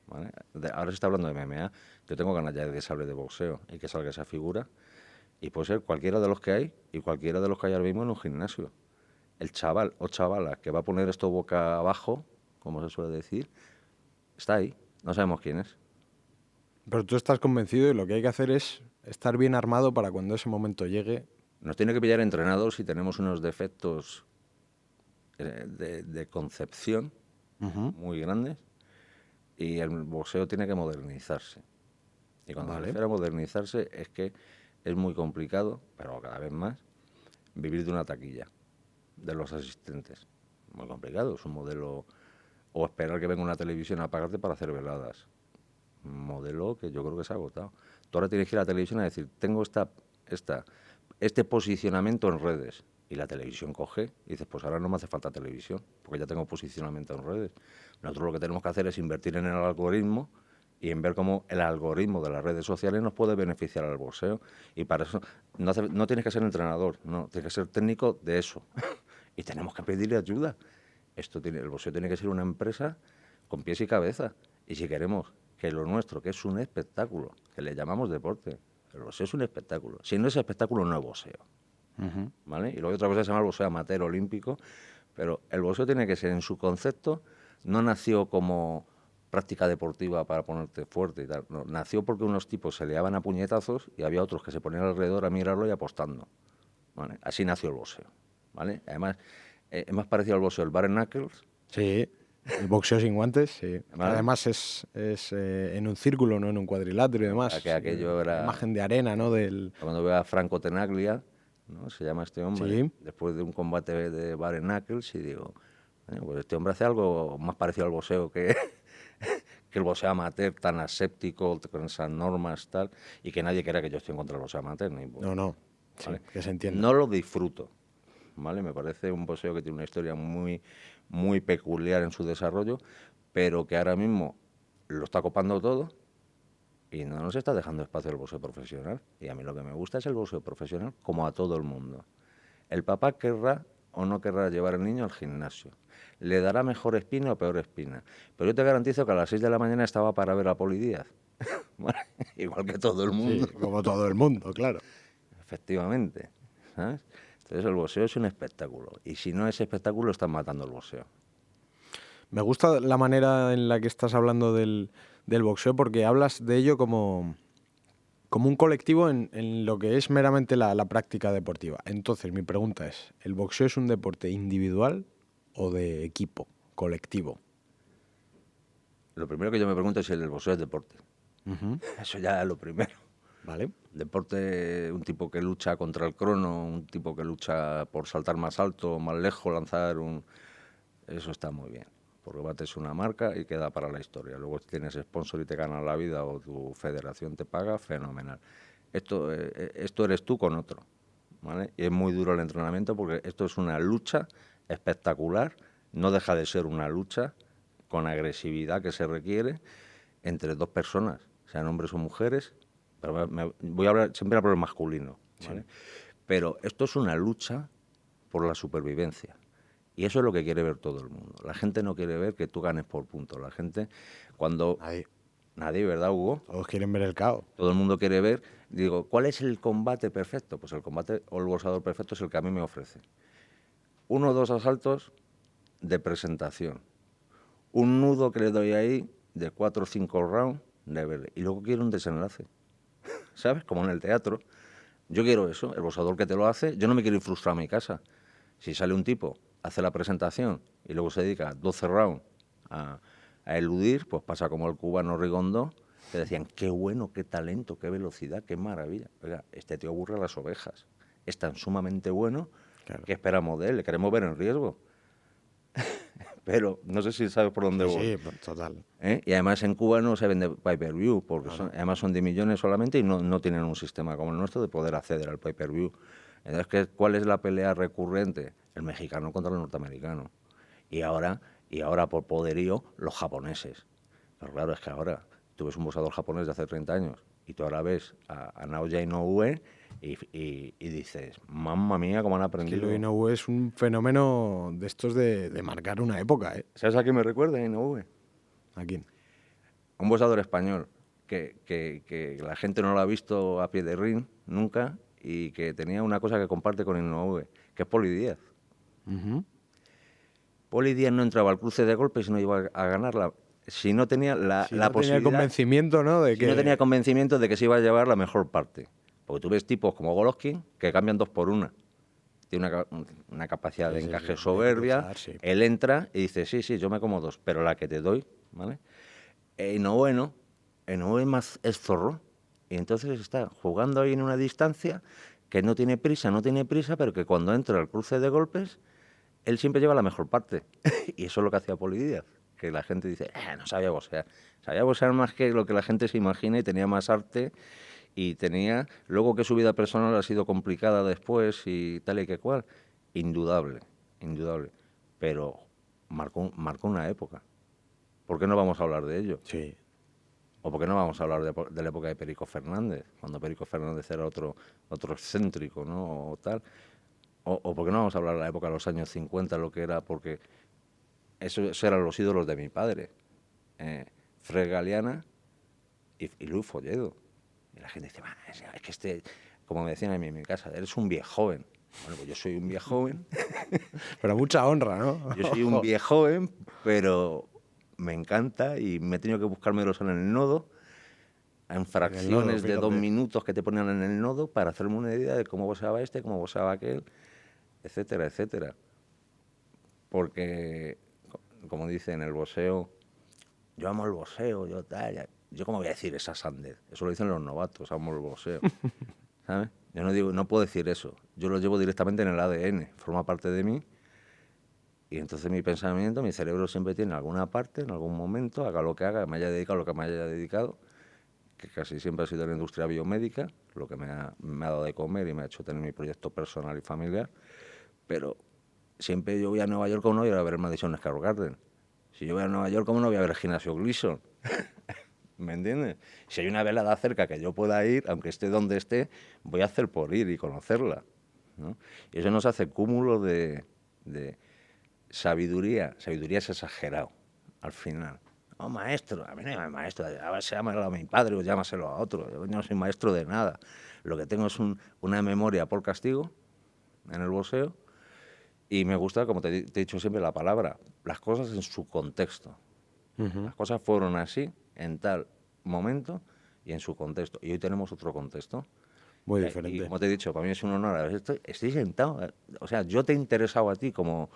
¿Vale? Ahora se está hablando de MMA. Yo tengo ganas ya de que se hable de boxeo y que salga esa figura. Y puede ser cualquiera de los que hay y cualquiera de los que hay ahora mismo en un gimnasio. El chaval o chavala que va a poner esto boca abajo, como se suele decir, está ahí. No sabemos quién es. Pero tú estás convencido y lo que hay que hacer es estar bien armado para cuando ese momento llegue. Nos tiene que pillar entrenados si tenemos unos defectos de concepción muy grandes y el boxeo tiene que modernizarse. Y cuando me refiero a modernizarse es que es muy complicado, pero cada vez más, vivir de una taquilla, de los asistentes. Muy complicado, es un modelo... O esperar que venga una televisión a pagarte para hacer veladas. Un modelo que yo creo que se ha agotado. Tú ahora tienes que ir a la televisión a decir, tengo este posicionamiento en redes. Y la televisión coge y dices, pues ahora no me hace falta televisión, porque ya tengo posicionamiento en redes. Nosotros lo que tenemos que hacer es invertir en el algoritmo y en ver cómo el algoritmo de las redes sociales nos puede beneficiar al boxeo. Y para eso no tienes que ser entrenador, no, tienes que ser técnico de eso. Y tenemos que pedirle ayuda. El boxeo tiene que ser una empresa con pies y cabeza. Y si queremos que lo nuestro, que es un espectáculo, que le llamamos deporte, el boxeo es un espectáculo. Si no es espectáculo, no es boxeo. ¿Vale? Y luego hay otra cosa que se llama el boxeo amateur olímpico, pero el boxeo tiene que ser, en su concepto, no nació como práctica deportiva para ponerte fuerte y tal. No, nació porque unos tipos se liaban a puñetazos y había otros que se ponían alrededor a mirarlo y apostando. ¿Vale? Así nació el boxeo. ¿Vale? Además, es más parecido al boxeo el bare knuckles. Sí. El boxeo sin guantes, sí. ¿Vale? Además es en un círculo, no en un cuadrilátero y demás. Aquello La era... imagen de arena, ¿no? Cuando veo a Franco Tenaglia, ¿no? Se llama este hombre, Sí. después de un combate de bare knuckles, y digo, "Coño, pues este hombre hace algo más parecido al boxeo que, que el boxeo amateur, tan aséptico, con esas normas, tal, y que nadie crea que yo estoy en contra del boxeo amateur. No. Sí, ¿Vale? que se entienda. No lo disfruto, ¿vale? Me parece un boxeo que tiene una historia muy, muy peculiar en su desarrollo, pero que ahora mismo lo está copando todo y no nos está dejando espacio el boxeo profesional. Y a mí lo que me gusta es el boxeo profesional, como a todo el mundo. El papá querrá o no querrá llevar al niño al gimnasio. Le dará mejor espina o peor espina. Pero yo te garantizo que a las 6 de la mañana estaba para ver a Poli Díaz. ¿Vale? Igual que todo el mundo. Sí, como todo el mundo, claro. Efectivamente. ¿Sabes? Entonces el boxeo es un espectáculo. Y si no es espectáculo, están matando el boxeo. Me gusta la manera en la que estás hablando del boxeo porque hablas de ello como un colectivo en lo que es meramente la práctica deportiva. Entonces, mi pregunta es, ¿el boxeo es un deporte individual o de equipo, colectivo? Lo primero que yo me pregunto es si el boxeo es deporte. Eso ya es lo primero. ¿Vale? Deporte, un tipo que lucha contra el crono, un tipo que lucha por saltar más alto, más lejos, lanzar un... Eso está muy bien, porque bates una marca y queda para la historia. Luego si tienes sponsor y te ganas la vida o tu federación te paga, fenomenal. Esto eres tú con otro, ¿vale? Y es muy duro el entrenamiento porque esto es una lucha espectacular, no deja de ser una lucha con agresividad que se requiere entre dos personas, sean hombres o mujeres, pero voy a hablar siempre por el masculino, ¿vale? Sí. Pero esto es una lucha por la supervivencia. Y eso es lo que quiere ver todo el mundo. La gente no quiere ver que tú ganes por puntos. La gente, cuando... Nadie, ¿verdad, Hugo? Todos quieren ver el caos. Todo el mundo quiere ver... Digo, ¿cuál es el combate perfecto? Pues el combate o el boxeador perfecto es el que a mí me ofrece. 1 o 2 asaltos de presentación. Un nudo que le doy ahí de 4 o 5 rounds de verle. Y luego quiero un desenlace. ¿Sabes? Como en el teatro. Yo quiero eso, el boxeador que te lo hace. Yo no me quiero ir frustrado a mi casa. Si sale un tipo, hace la presentación y luego se dedica 12 rounds a eludir, pues pasa como el cubano Rigondo, que decían, qué bueno, qué talento, qué velocidad, qué maravilla. Oiga, este tío aburre a las ovejas. Es tan sumamente bueno, claro, que esperamos de él, le queremos ver en riesgo. Pero no sé si sabes por dónde voy. Sí, total. Y además en Cuba no se vende pay-per-view, porque además son de millones solamente y no tienen un sistema como el nuestro de poder acceder al pay-per-view. Entonces, ¿cuál es la pelea recurrente? El mexicano contra el norteamericano. Y ahora por poderío, los japoneses. Pero claro, es que ahora tú ves un boxeador japonés de hace 30 años y tú ahora ves a Naoya Inoue y dices, mamma mía, cómo han aprendido. Es que Inoue es un fenómeno de estos de marcar una época, ¿eh? ¿Sabes a quién me recuerda Inoue? ¿A quién? Un boxeador español que la gente no lo ha visto a pie de ring nunca y que tenía una cosa que comparte con Inoue, que es Poli Díaz. Poli Díaz no entraba al cruce de golpes y no iba a ganarla si no tenía la posibilidad... tenía convencimiento, ¿no? No tenía convencimiento de que se iba a llevar la mejor parte. Porque tú ves tipos como Golovkin que cambian 2 por 1. Tiene una capacidad de encaje soberbia. Él entra y dice, sí, yo me como 2, pero la que te doy, ¿vale? Inoue es zorro. Y entonces está jugando ahí en una distancia que no tiene prisa, pero que cuando entra al cruce de golpes, él siempre lleva la mejor parte. Y eso es lo que hacía Poli Díaz, que la gente dice, no sabía boxear. Sabía boxear más que lo que la gente se imagina y tenía más arte y tenía... Luego que su vida personal ha sido complicada después y tal y que cual, indudable. Pero marcó una época. ¿Por qué no vamos a hablar de ello? Sí. ¿O por qué no vamos a hablar de la época de Perico Fernández? Cuando Perico Fernández era otro excéntrico, ¿no? O tal. ¿O por qué no vamos a hablar de la época de los años 50, lo que era? Porque esos eran los ídolos de mi padre. Fred Galeana y Luis Folledo. Y la gente dice, es que este, como me decían a mí en mi casa, eres un viejoven. Bueno, pues yo soy un viejoven. Pero mucha honra, ¿no? Yo soy un viejoven, pero me encanta y me he tenido que buscármelos en el nodo, en fracciones de 2 minutos que te ponían en el nodo para hacerme una idea de cómo boxeaba este, cómo boxeaba aquel, etcétera. Porque como dicen, el boxeo, yo amo el boxeo, yo tal, yo cómo voy a decir esa sandez, eso lo dicen los novatos, amo el boxeo, ¿sabes? Yo no digo, no puedo decir eso, yo lo llevo directamente en el ADN, forma parte de mí, y entonces mi pensamiento, mi cerebro siempre tiene alguna parte, en algún momento, haga lo que haga, me haya dedicado a lo que me haya dedicado, que casi siempre ha sido la industria biomédica, lo que me ha dado de comer y me ha hecho tener mi proyecto personal y familiar, pero siempre yo voy a Nueva York, como no voy a ver Madison Square Garden. Si yo voy a Nueva York, como no voy a ver el gimnasio Gleason. ¿Me entiendes? Si hay una velada cerca que yo pueda ir, aunque esté donde esté, voy a hacer por ir y conocerla, ¿no? Y eso nos hace cúmulo de sabiduría. Sabiduría es exagerado, al final. Oh, maestro, a mí no me llama maestro, llámalo a mi padre o llámaselo a otro. Yo no soy maestro de nada. Lo que tengo es una memoria por castigo en el boxeo. Y me gusta, como te he dicho siempre, la palabra, las cosas en su contexto. Las cosas fueron así en tal momento y en su contexto. Y hoy tenemos otro contexto. Muy diferente. Y como te he dicho, para mí es un honor. Estoy sentado. O sea, yo te he interesado a ti como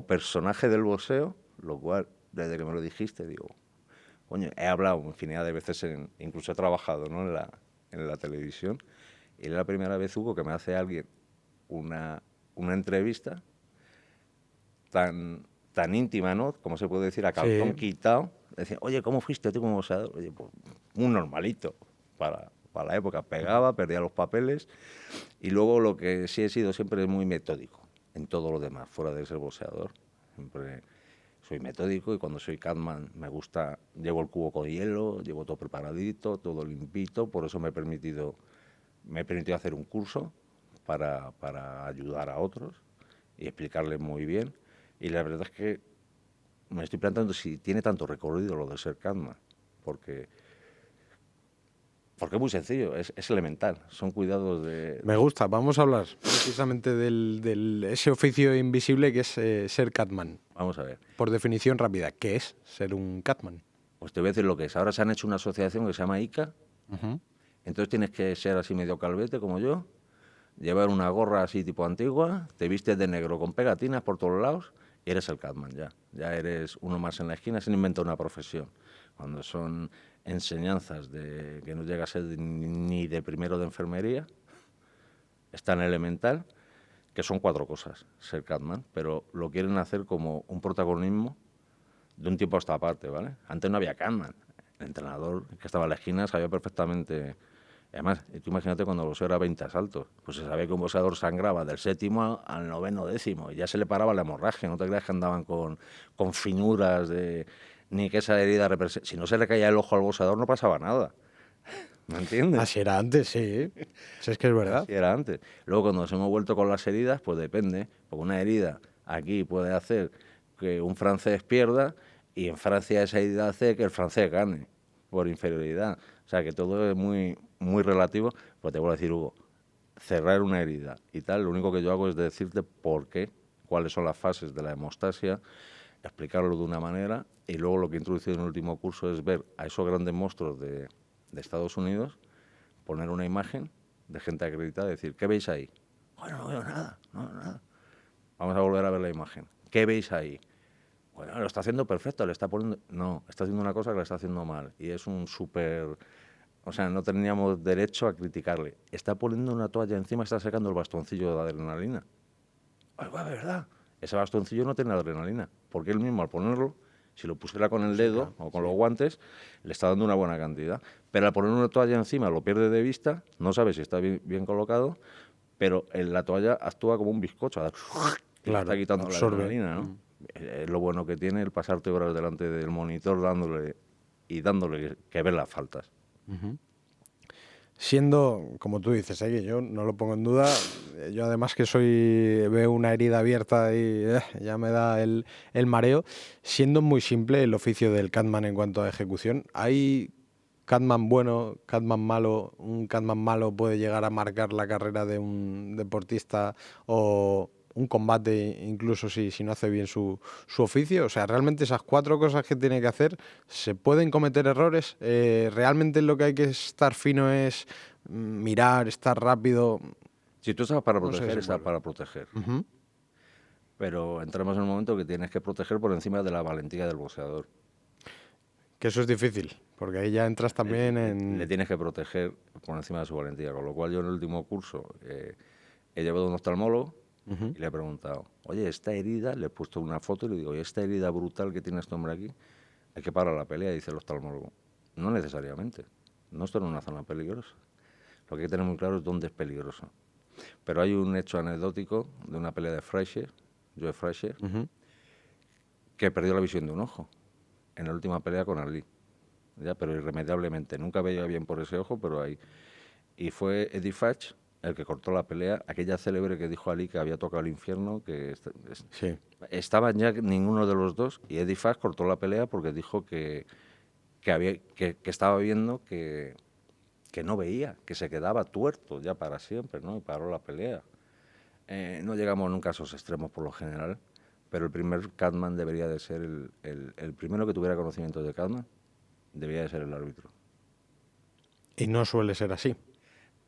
personaje del boxeo, lo cual, desde que me lo dijiste, digo, coño, he hablado infinidad de veces, incluso he trabajado, ¿no?, en la televisión. Y es la primera vez, Hugo, que me hace alguien una entrevista tan íntima, ¿no?, como se puede decir, a calzón quitado. Decía, oye, ¿cómo fuiste tú como boxeador? Oye, pues un normalito para la época. Pegaba, perdía los papeles. Y luego lo que sí he sido siempre es muy metódico en todo lo demás, fuera de ser boxeador. Siempre soy metódico y cuando soy catman me gusta, llevo el cubo con hielo, llevo todo preparadito, todo limpito. Por eso me he permitido hacer un curso para ayudar a otros y explicarles muy bien. Y la verdad es que me estoy planteando si tiene tanto recorrido lo de ser catman, porque es muy sencillo, es elemental, son cuidados de... Me gusta, vamos a hablar precisamente de ese oficio invisible que es ser catman. Vamos a ver. Por definición rápida, ¿qué es ser un catman? Pues te voy a decir lo que es. Ahora se han hecho una asociación que se llama ICA. Entonces tienes que ser así medio calvete como yo, llevar una gorra así tipo antigua, te vistes de negro con pegatinas por todos lados y eres el catman ya. Ya eres uno más en la esquina, se inventa una profesión. Cuando son enseñanzas que no llega a ser ni de primero de enfermería, es tan elemental que son 4 cosas, ser catman, pero lo quieren hacer como un protagonismo de un tiempo a esta parte, ¿vale? Antes no había catman. El entrenador que estaba en la esquina sabía perfectamente. Además, tú imagínate cuando el boxeo era 20 asaltos, pues se sabía que un boxeador sangraba del 7º al 9º décimo y ya se le paraba la hemorragia. No te creas que andaban con finuras ni que esa herida si no se le caía el ojo al boxeador no pasaba nada. ¿Me entiendes? Así era antes, sí. Si es que es verdad. Así era antes. Luego cuando nos hemos vuelto con las heridas, pues depende, porque una herida aquí puede hacer que un francés pierda y en Francia esa herida hace que el francés gane por inferioridad. O sea que todo es muy, muy relativo. Pues te voy a decir, Hugo, cerrar una herida y tal, lo único que yo hago es decirte por qué, cuáles son las fases de la hemostasia, explicarlo de una manera, y luego lo que he introducido en el último curso es ver a esos grandes monstruos de Estados Unidos, poner una imagen de gente acreditada y decir, ¿qué veis ahí? Bueno, no veo nada, no veo nada. Vamos a volver a ver la imagen. ¿Qué veis ahí? Bueno, lo está haciendo perfecto, le está poniendo... No, está haciendo una cosa que le está haciendo mal. Y es un súper... O sea, no teníamos derecho a criticarle. Está poniendo una toalla encima, está sacando el bastoncillo de adrenalina. Pues va, ¿verdad? Ese bastoncillo no tiene adrenalina, porque él mismo al ponerlo, si lo pusiera con el dedo o con los guantes, le está dando una buena cantidad. Pero al poner una toalla encima lo pierde de vista, no sabe si está bien colocado, pero la toalla actúa como un bizcocho. Claro, está quitando absorbe la adrenalina, ¿no? Es lo bueno que tiene el pasarte horas delante del monitor dándole que ver las faltas. Siendo, como tú dices, que yo no lo pongo en duda, yo además que veo una herida abierta y ya me da el mareo, siendo muy simple el oficio del catman en cuanto a ejecución, ¿hay catman bueno, catman malo? ¿Un catman malo puede llegar a marcar la carrera de un deportista o un combate, incluso si no hace bien su oficio? O sea, realmente esas 4 cosas que tiene que hacer, ¿se pueden cometer errores? ¿Realmente lo que hay que estar fino es mirar, estar rápido? Si tú estás para proteger, estás para proteger. Pero entramos en un momento que tienes que proteger por encima de la valentía del boxeador. Que eso es difícil, porque ahí ya entras también Le tienes que proteger por encima de su valentía. Con lo cual yo en el último curso he llevado a un oftalmólogo y le he preguntado, oye, esta herida, le he puesto una foto y le digo, oye, esta herida brutal que tiene este hombre aquí, hay que parar la pelea, dice el oftalmólogo. No necesariamente. No estoy en una zona peligrosa. Lo que hay que tener muy claro es dónde es peligroso. Pero hay un hecho anecdótico de una pelea de Frazier, Joe Frazier, que perdió la visión de un ojo en la última pelea con Ali. Ya, pero irremediablemente. Nunca veía bien por ese ojo, pero ahí. Y fue Eddie Fach el que cortó la pelea, aquella célebre que dijo Ali que había tocado el infierno, que Sí. estaban ya ninguno de los dos, y Eddie Fach cortó la pelea porque dijo que estaba viendo que no veía, que se quedaba tuerto ya para siempre, ¿no? Y paró la pelea. No llegamos nunca a esos extremos por lo general, pero el primer Catman debería de ser el primero que tuviera conocimiento de Catman, debería de ser el árbitro. Y no suele ser así.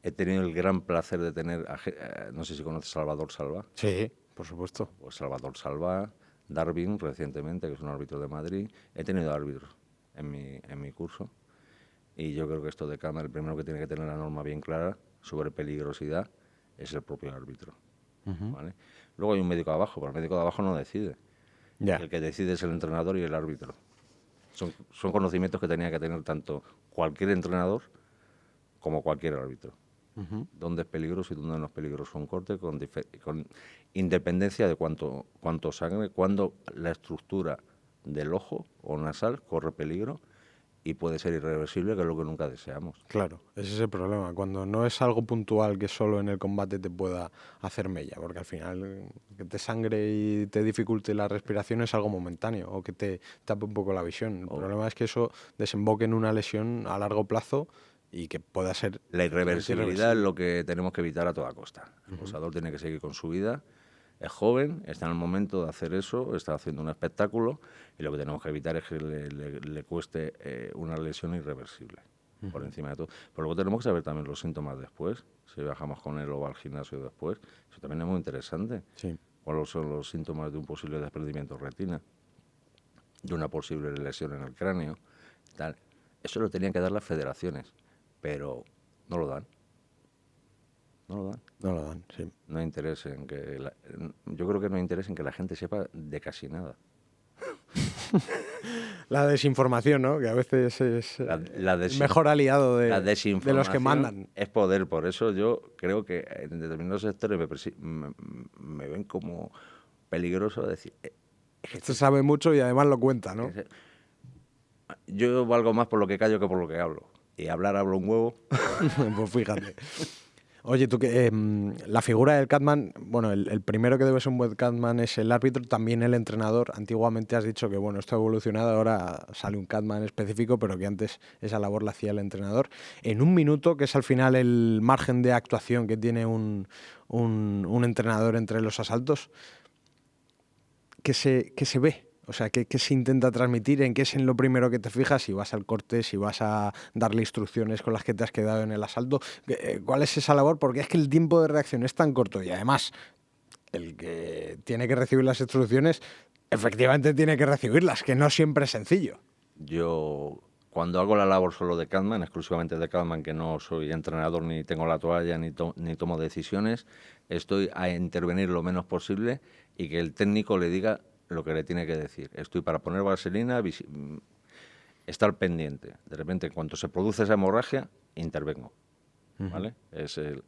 He tenido el gran placer de tener, no sé si conoces a Salvador Salva. Sí, por supuesto. Pues Salvador Salva, Darwin recientemente, que es un árbitro de Madrid. He tenido árbitros en mi curso. Y yo creo que esto de Catman, el primero que tiene que tener la norma bien clara sobre peligrosidad es el propio árbitro. ¿Vale? Luego hay un médico abajo, pero el médico de abajo no decide. Ya. El que decide es el entrenador y el árbitro. Son conocimientos que tenía que tener tanto cualquier entrenador como cualquier árbitro. Dónde es peligroso y dónde no es peligroso un corte, con independencia de cuánto sangre, cuándo la estructura del ojo o nasal corre peligro y puede ser irreversible, que es lo que nunca deseamos. Claro, ese es el problema. Cuando no es algo puntual que solo en el combate te pueda hacer mella, porque al final que te sangre y te dificulte la respiración es algo momentáneo o que te tape un poco la visión. El problema es que eso desemboque en una lesión a largo plazo y que pueda ser... La irreversibilidad es lo que tenemos que evitar a toda costa. El boxeador tiene que seguir con su vida. Es joven, está en el momento de hacer eso, está haciendo un espectáculo y lo que tenemos que evitar es que le cueste una lesión irreversible por encima de todo. Pero luego tenemos que saber también los síntomas después, si viajamos con él o va al gimnasio después. Eso también es muy interesante. Sí. ¿Cuáles son los síntomas de un posible desprendimiento de retina, de una posible lesión en el cráneo? Tal. Eso lo tenían que dar las federaciones, pero no lo dan. No lo dan. No lo dan, sí. No hay interés en que... yo creo que no hay interés en que la gente sepa de casi nada. La desinformación, ¿no? Que a veces es el mejor aliado de los que mandan. Es poder, por eso yo creo que en determinados sectores me ven como peligroso decir... Esto sabe mucho y además lo cuenta, ¿no? Yo valgo más por lo que callo que por lo que hablo. Y hablo un huevo. Pues fíjate. Oye, tú que la figura del Catman, bueno, el primero que debe ser un buen Catman es el árbitro, también el entrenador. Antiguamente has dicho que, bueno, esto ha evolucionado, ahora sale un Catman específico, pero que antes esa labor la hacía el entrenador. En un minuto, que es al final el margen de actuación que tiene un entrenador entre los asaltos, ¿qué se ve? O sea, ¿qué se intenta transmitir? ¿En qué es en lo primero que te fijas? Si vas al corte, si vas a darle instrucciones con las que te has quedado en el asalto. ¿Cuál es esa labor? Porque es que el tiempo de reacción es tan corto y además el que tiene que recibir las instrucciones efectivamente tiene que recibirlas, que no siempre es sencillo. Yo, cuando hago la labor solo de Catman, exclusivamente de Catman, que no soy entrenador ni tengo la toalla ni tomo decisiones, estoy a intervenir lo menos posible y que el técnico le diga lo que le tiene que decir. Estoy para poner vaselina, estar pendiente. De repente, en cuanto se produce esa hemorragia, intervengo. ¿Vale?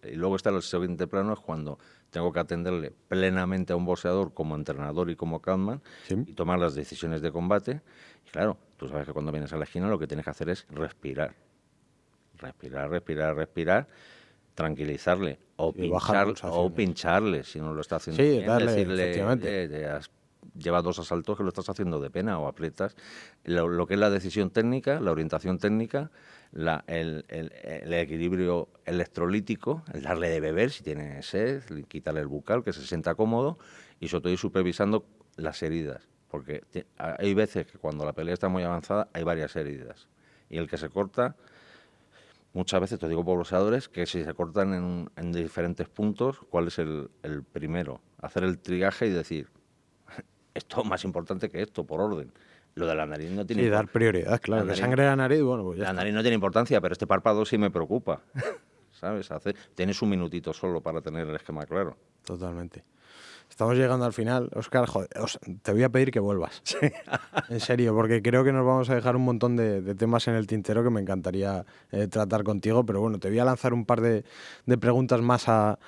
Y luego está el siguiente plano, es cuando tengo que atenderle plenamente a un boxeador como entrenador y como Catman, ¿sí?, y tomar las decisiones de combate. Y claro, tú sabes que cuando vienes a la esquina lo que tienes que hacer es respirar. Respirar, tranquilizarle o pincharle si no lo está haciendo bien. Darle, decirle, lleva 2 asaltos que lo estás haciendo de pena o aprietas. Lo que es la decisión técnica, la orientación técnica, el equilibrio electrolítico, el darle de beber si tiene sed, quitarle el bucal, que se sienta cómodo, y sobre todo ir supervisando las heridas. Porque hay veces que cuando la pelea está muy avanzada hay varias heridas. Y el que se corta, muchas veces, te digo por boxeadores, que si se cortan en diferentes puntos, ¿cuál es el primero? Hacer el triaje y decir, esto es más importante que esto, por orden. Lo de la nariz no tiene Sí, dar prioridad, claro. La De nariz- sangre a la nariz, bueno, pues ya La está. nariz no tiene importancia, pero este párpado sí me preocupa. ¿Sabes? Tienes un minutito solo para tener el esquema claro. Totalmente. Estamos llegando al final. Óscar, joder, te voy a pedir que vuelvas. En serio, porque creo que nos vamos a dejar un montón de temas en el tintero que me encantaría tratar contigo, pero bueno, te voy a lanzar un par de preguntas más a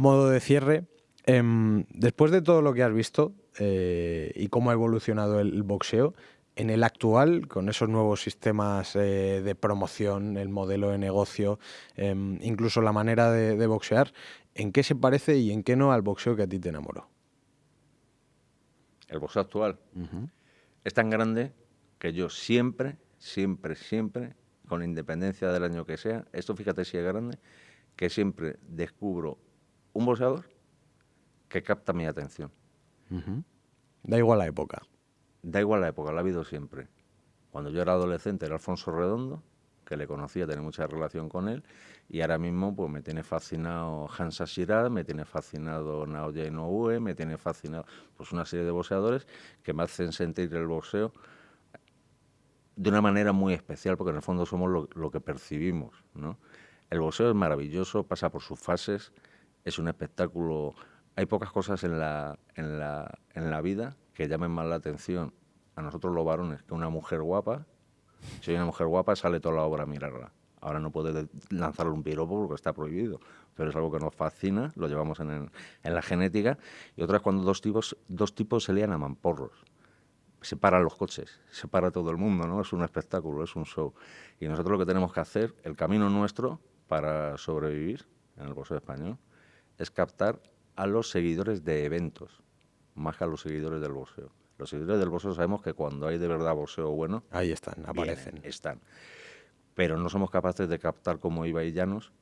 modo de cierre. Después de todo lo que has visto y cómo ha evolucionado el boxeo, en el actual, con esos nuevos sistemas de promoción, el modelo de negocio, incluso la manera de boxear, ¿en qué se parece y en qué no al boxeo que a ti te enamoró? El boxeo actual es tan grande que yo siempre, con independencia del año que sea, esto fíjate si es grande, que siempre descubro un boxeador que capta mi atención. Da igual la época. Da igual la época, la ha habido siempre. Cuando yo era adolescente era Alfonso Redondo, que le conocía, tenía mucha relación con él, y ahora mismo pues me tiene fascinado Hansa Shiraz, me tiene fascinado Naoya Inoue, me tiene fascinado pues una serie de boxeadores que me hacen sentir el boxeo de una manera muy especial, porque en el fondo somos lo que percibimos, ¿no? El boxeo es maravilloso, pasa por sus fases, es un espectáculo. Hay pocas cosas en la vida que llamen más la atención a nosotros los varones que una mujer guapa. Si hay una mujer guapa, sale toda la obra a mirarla. Ahora no puede lanzarle un piropo porque está prohibido, pero es algo que nos fascina, lo llevamos en la genética. Y otra es cuando dos tipos se lían a mamporros. Se paran los coches, se para todo el mundo, ¿no? Es un espectáculo, es un show. Y nosotros lo que tenemos que hacer, el camino nuestro para sobrevivir en el boxeo español, es captar a los seguidores de eventos, más que a los seguidores del boxeo. Los seguidores del boxeo sabemos que cuando hay de verdad boxeo bueno, ahí están, aparecen. Están. Pero no somos capaces de captar como Ibai Llanos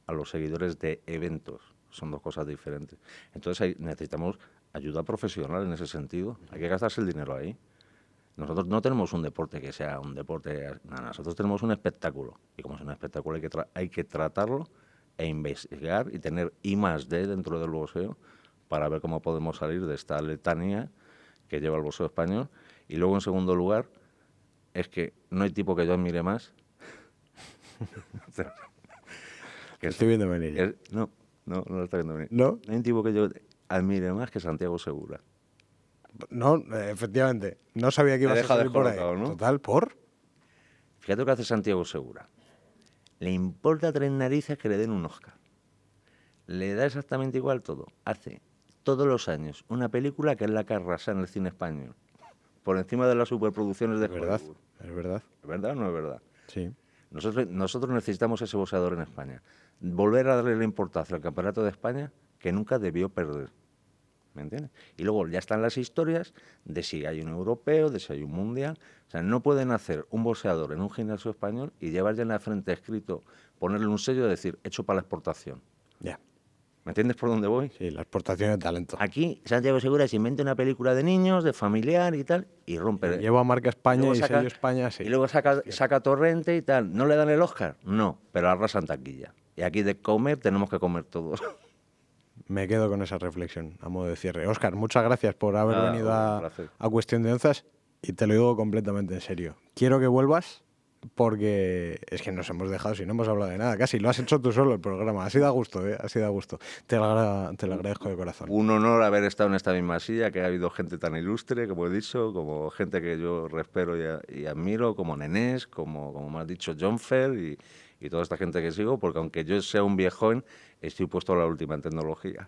a los seguidores de eventos. Son dos cosas diferentes. Entonces necesitamos ayuda profesional en ese sentido. Hay que gastarse el dinero ahí. Nosotros no tenemos un deporte que sea un deporte. No, nosotros tenemos un espectáculo. Y como es un espectáculo hay que tratarlo e investigar y tener I+D dentro del boxeo para ver cómo podemos salir de esta letanía que lleva el boxeo español. Y luego, en segundo lugar, es que no hay tipo que yo admire más. Que estoy viendo venir. No lo estoy viendo venir. ¿No? No hay un tipo que yo admire más que Santiago Segura. No, efectivamente. No sabía que ibas a salir por ahí. ¿No? Total, ¿por? Fíjate lo que hace Santiago Segura. Le importa 3 narices que le den un Oscar. Le da exactamente igual todo. Hace todos los años una película que es la que arrasa en el cine español. Por encima de las superproducciones de Hollywood. Es verdad. ¿Es verdad o no es verdad? Sí. Nosotros necesitamos ese boxeador en España. Volver a darle la importancia al Campeonato de España que nunca debió perder. ¿Me entiendes? Y luego ya están las historias de si hay un europeo, de si hay un mundial. O sea, no pueden hacer un boxeador en un gimnasio español y llevar ya en la frente escrito, ponerle un sello y decir, hecho para la exportación. Ya. ¿Me entiendes por dónde voy? Sí, la exportación de talento. Aquí Santiago Segura se inventa una película de niños, de familiar y tal, y rompe. Lleva marca España y saca, sello España, sí. Y luego saca Torrente y tal. ¿No le dan el Oscar? No, pero arrasan taquilla. Y aquí de comer tenemos que comer todos. Me quedo con esa reflexión a modo de cierre. Óscar, muchas gracias por haber venido a Cuestión de Onzas y te lo digo completamente en serio. Quiero que vuelvas porque es que nos hemos dejado, si no hemos hablado de nada, casi lo has hecho tú solo el programa. Ha sido a gusto, ¿eh? Ha sido a gusto. Te lo agradezco de corazón. Un honor haber estado en esta misma silla, que ha habido gente tan ilustre, como he dicho, como gente que yo respeto y admiro, como Nenés, como me has dicho, John Fer y toda esta gente que sigo, porque aunque yo sea un viejón, estoy puesto a la última en tecnología.